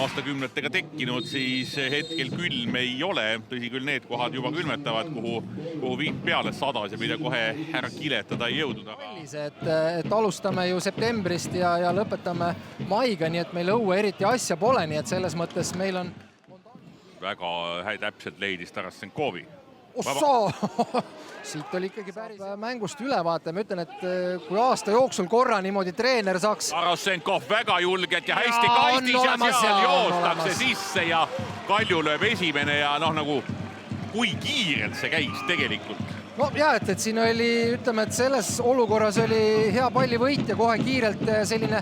aastakümnetega tekkinud, siis hetkel külm ei ole. Tõsi küll, need kohad juba külmetavad, kuhu viib peale sadas ja mida kohe ära kiletada ei jõudnud. Et alustame ju septembrist ja lõpetame maiga, nii et meil õue eriti asja pole, nii et selles mõttes meil on... Väga täpselt leidis Tarasenkovi. Osso! Siit oli ikkagi päris mängust ülevaate. Ma ütlen, et kui aasta jooksul korra niimoodi treener saaks... Tarasenkov väga julgelt ja hästi kastis ja seal joostakse sisse ja Kalju lööb esimene ja nagu kui kiirelt see käis tegelikult. No jah, et siin oli, ütleme, et selles olukorras oli hea pallivõit ja kohe kiirelt selline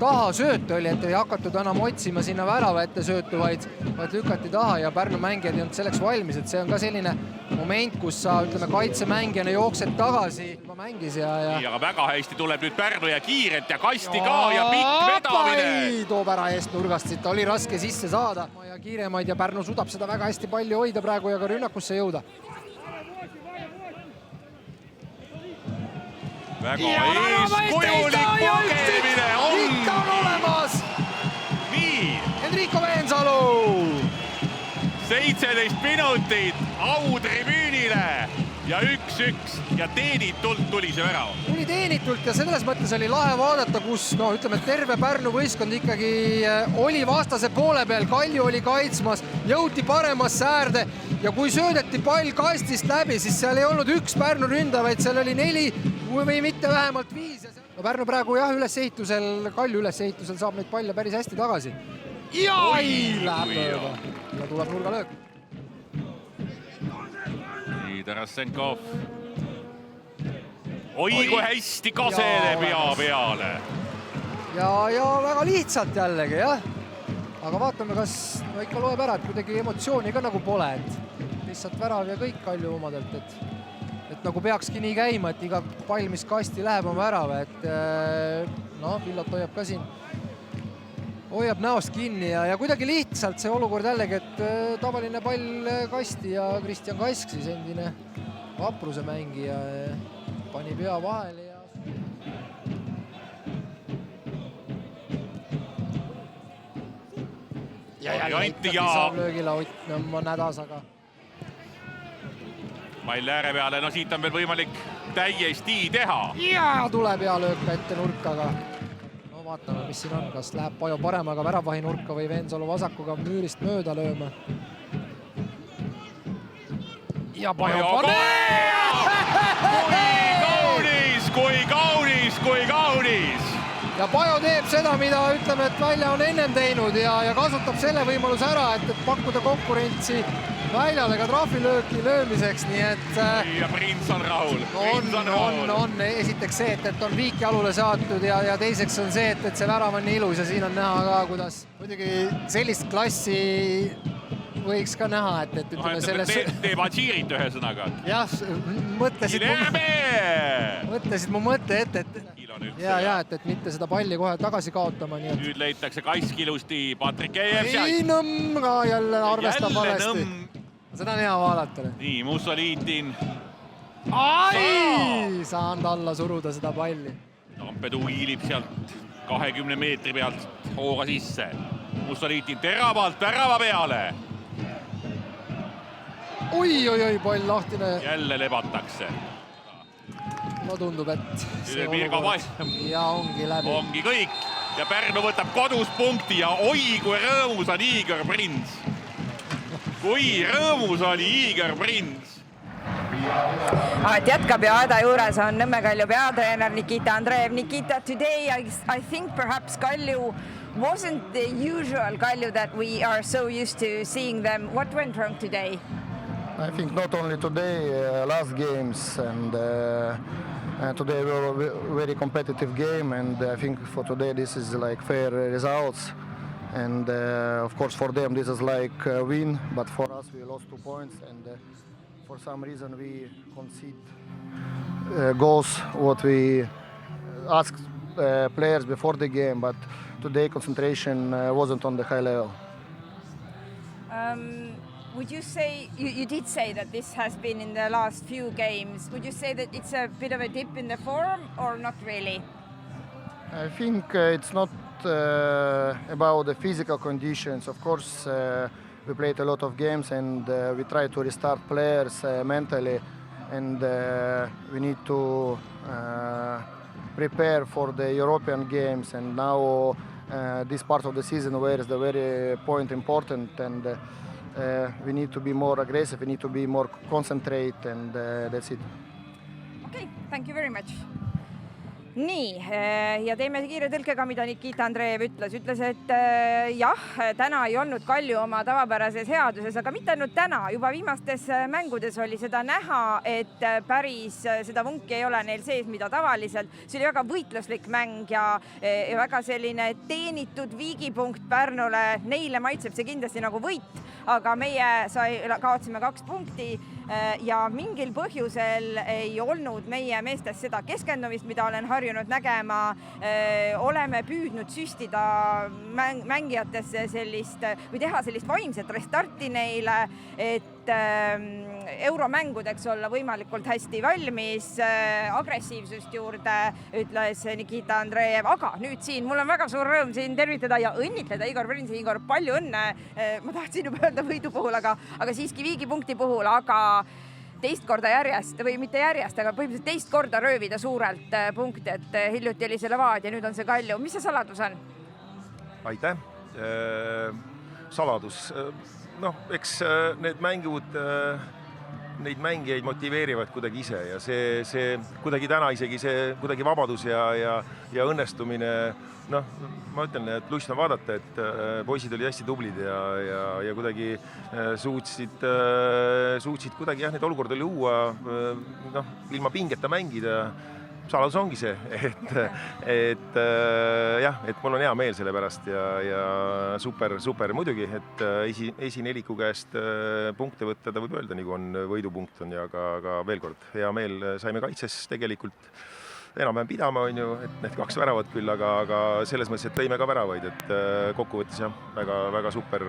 taha sööt oli, et ei hakatud enam otsima sinna värava ette söötu, vaid lükati taha ja Pärnu mängijad ei olnud selleks valmis, et see on ka selline moment, kus sa, ütleme, kaitsemängijana jooksed tagasi, juba mängis ja... Aga väga hästi tuleb nüüd Pärnu ja kiirelt ja kasti ka ja pikk vedamine. Toob ära eest nurgast, siit oli raske sisse saada ja kiiremaid ja Pärnu suudab seda väga hästi palju hoida praegu ja ka rünnakusse jõuda. Väga eeskujulik pogemine on! Ikka on olemas! Nii! Enrico Veensalu! 17 minutit autribüünile ja 1-1 ja teenitult tuli see värav. Tuli teenitult ja selles mõttes oli lahe vaadata, kus ütleme, terve Pärnu võistkond ikkagi oli vastase poole peal, Kalju oli kaitsmas, jõuti paremasse äärde ja kui söödeti pall kastist läbi, siis seal ei olnud üks Pärnu ründa, vaid seal oli 4 või mitte vähemalt 5. No Pärnu praegu jah, Kalju ülesehitusel saab neid palle päris hästi tagasi. Ja läheb mööda. Ja tuleb nurgalöök. Nii, Tarasenkov. Oi, kui hästi Kasele pea peale. Ja väga lihtsalt jällegi, jah. Aga vaatame, kas ikka loeb ära, et kuidagi emotsiooni ka nagu pole, et lihtsalt värav ja kõik Kalju omadelt, et nagu peakski nii käima, et iga pall, mis kasti läheb, on värav, et Villot hoiab ka siin, hoiab näost kinni ja kuidagi lihtsalt see olukord jällegi, et tavaline pall kasti ja Kristjan Kask, siis endine Vapruse mängija, pani pea vahele ja... Ja ikkagi saab löögile Ott on hädas, aga... Pall ääre peale, siit on veel võimalik täiesti teha. Ja tuleb hea löök ette nurkaga. No vaatame, mis siin on, kas läheb Pajo paremaga väravahi nurka või Veensalu vasakuga müürist mööda lööma. Ja Pajo Kui kaunis! Ja Pajo teeb seda, mida ütleme, et välja on ennem teinud ja kasutab selle võimaluse ära, et pakkuda konkurentsi väljale ka trahvilööki löömiseks, nii et... Ja Prins on rahul. On esiteks see, et on viik jalule saadud ja teiseks on see, et see värav on nii ilus ja siin on näha ka, kuidas muidugi sellist klassi võiks ka näha, et ütleme selles... Teeb Adžiirit ühe sõnaga. Jah, mõtlesid mu mõtte ette, et mitte seda palli kohe tagasi kaotama. Nüüd leitakse Kask ilusti, Patrik Ejev. Ei, nõmm ka jälle arvestab valesti. Seda on hea vaadata. Nii, Mussoliitin. Saanud alla suruda seda palli. Tampedu hiilib sealt 20 meetri pealt hooga sisse. Mussoliitin teravalt värava peale. Oi, pall lahtine. Jälle lebatakse. No tundub, et see olukord ja ongi läbi. Ongi kõik ja Pärnu võtab kodus punkti ja oi, kui rõõmus on Igor Prins. Jätkab ja Aeda juures on Nõmme Kalju peatreener Nikita Andreev. Nikita, today I think perhaps Kalju wasn't the usual Kalju that we are so used to seeing them. What went wrong today? I think not only today, last games and today we were a very competitive game, and I think for today this is like fair results, and of course for them this is like a win, but for us we lost 2 points, and for some reason we concede goals what we asked players before the game, but today concentration wasn't on the high level. Would you say, you did say that this has been in the last few games, would you say that it's a bit of a dip in the form or not really? I think it's not about the physical conditions. Of course, we played a lot of games and we try to restart players mentally, and we need to prepare for the European games. And now this part of the season where is the very point important, and we need to be more aggressive, we need to be more concentrate, and that's it. Okay, thank you very much. Nii, ja teeme kiire tõlkega, mida Nikita Andreev ütles, et jah, täna ei olnud Kalju oma tavapärases headuses, aga mitte ainult täna, juba viimastes mängudes oli seda näha, et päris seda vunki ei ole neil sees, mida tavaliselt. See oli väga võitluslik mäng ja väga selline teenitud viigipunkt Pärnule. Neile maitseb see kindlasti nagu võit, aga meie kaotsime 2 punkti ja mingil põhjusel ei olnud meie meestes seda keskendumist, mida olen harjunud nägema. Oleme püüdnud süstida mängijatesse sellist või teha sellist vaimset restarti neile, et euromängudeks olla võimalikult hästi valmis, agressiivsust juurde, ütles Nikita Andreev. Aga nüüd siin, mul on väga suur rõõm siin tervitada ja õnnitleda Igor Prinsi. Igor, palju õnne. Ma tahtsin juba öelda võidu puhul, aga siiski viigipunkti puhul, aga teist korda järjest, või mitte järjest, aga põhimõtteliselt teist korda röövida suurelt punkti, et hiljuti oli see Levadia ja nüüd on see Kalju. Mis see saladus on? Aitäh. Saladus. Noh, eks need mängud, neid mängijaid motiveerivad kuidagi ise ja see kuidagi täna isegi see kuidagi vabadus ja õnnestumine, noh, ma ütlen, et lust on vaadata, et poisid olid hästi tublid ja kuidagi suutsid kuidagi neid olukorda luua, noh, ilma pingeta mängida. Saladus ongi see, et mul on hea meel selle pärast ja super muidugi, et esineliku käest punkte võtta, ta võib öelda, nagu on võidupunkt on ja ka veel kord hea meel, saime kaitses tegelikult enam-vähem pidama, on ju, et need 2 väravat küll, aga selles mõttes, et tõime ka väravaid, et kokkuvõttes jah, väga super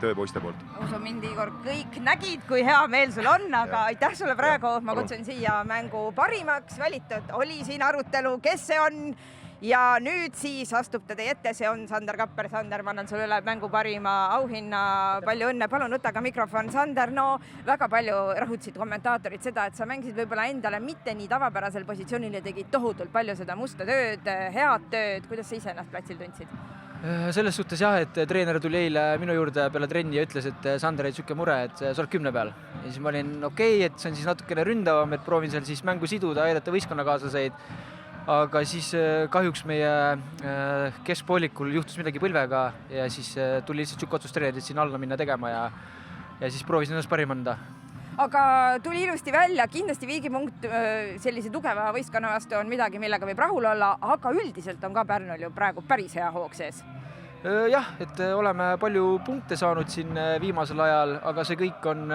töö poiste poolt. Usu mind, Igor, kõik nägid, kui hea meel sul on, aga aitäh sulle praegu. Ma kutsun siia mängu parimaks valitud. Oli siin arutelu, kes see on ja nüüd siis astub ta teie ette. See on Sander Kapper. Sander, ma annan sulle üle mängu parima auhinna. Palju õnne. Palun võta ka mikrofon. Sander, no väga palju rõhutasid kommentaatorid seda, et sa mängisid võib-olla endale mitte nii tavapärasel positsioonil ja tegid tohutult palju seda musta tööd, head tööd. Kuidas sa ise ennast platsil tundsid? Selles suhtes jah, et treener tuli eile minu juurde peale trenni ja ütles, et Sander ei süke mure, et sa oled 10 peal. Ja siis ma olin okei, et see on siis natukene ründavam, et proovin seal siis mängu siduda, aidata võistkonnakaaslaseid. Aga siis kahjuks meie keskpoolikul juhtus midagi põlvega ja siis tuli lihtsalt siuke otsus treenerid siin alla minna tegema ja siis proovisin ennast parim anda. Aga tuli ilusti välja, kindlasti viigipunkt sellise tugeva võistkonna vastu on midagi, millega võib rahul olla, aga üldiselt on ka Pärnul ju praegu päris hea hoog sees. Jah, et oleme palju punkte saanud siin viimasel ajal, aga see kõik on...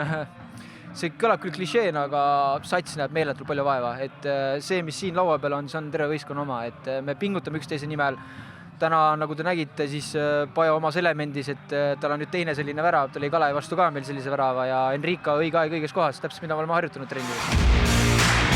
See kõlab küll klišeena, aga sats näeb meeletult palju vaeva. Et see, mis siin laua peal on, see on terve võistkonna oma. Et me pingutame üksteise nimel. Täna, nagu te nägite, siis Paja omas elemendis, et tal on nüüd teine selline värav. Ta oli Kalevi vastu ka meil sellise värava ja Enrica õige aeg õiges kohas. Täpselt, mida me oleme harjutanud trennides.